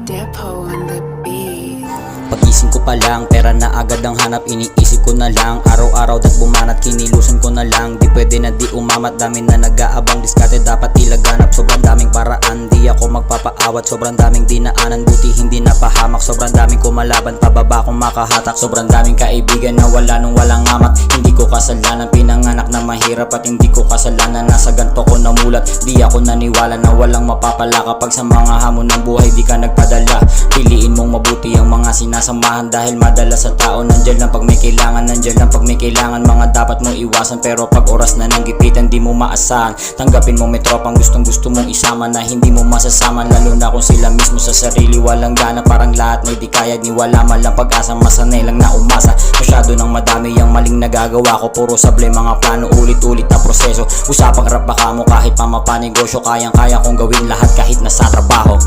Depo on the beat. Pagising ko pa lang, pera na agad ang hanap, iniisip ko na lang. Araw-araw dat bumanat, kinilusan ko na lang. Di pwede na di umamat, dami na nag-aabang. Diskarte dapat ilaganap, sobrang daming paraan. Di ako magpapaawat, sobrang daming dinaanan. Buti hindi napahamak, sobrang daming kumalaban. Pababa kong makahatak, sobrang daming kaibigan na wala nung walang amat. Hindi ko kasalanan, pinanganak na mahirap. At hindi ko kasalanan, nasa ganto ko namulat. Di ako naniwala na walang mapapala. Kapag sa mga hamon ng buhay di ka nagpadala, piliin mong mabuti ang mga sinasamahan. Dahil madalas sa tao nandyan lang pag may kailangan, nandyan lang pag may kailangan. Mga dapat mong iwasan, pero pag oras na ng gipitan di mo maasahan. Tanggapin mo may tropang gustong gusto mong isama na hindi mo masasama. Lalo na kung sila mismo sa sarili walang gana. Parang lahat na di kaya, ni wala man lang pag-asa. Masanay lang na umasa, masyado nang madami ang maling nagagawa ko. Puro sablay mga plano, ulit-ulit na proseso. Usapang rap baka mo kahit pa mapanegosyo. Kayang-kaya kong gawin lahat kahit nasa trabaho.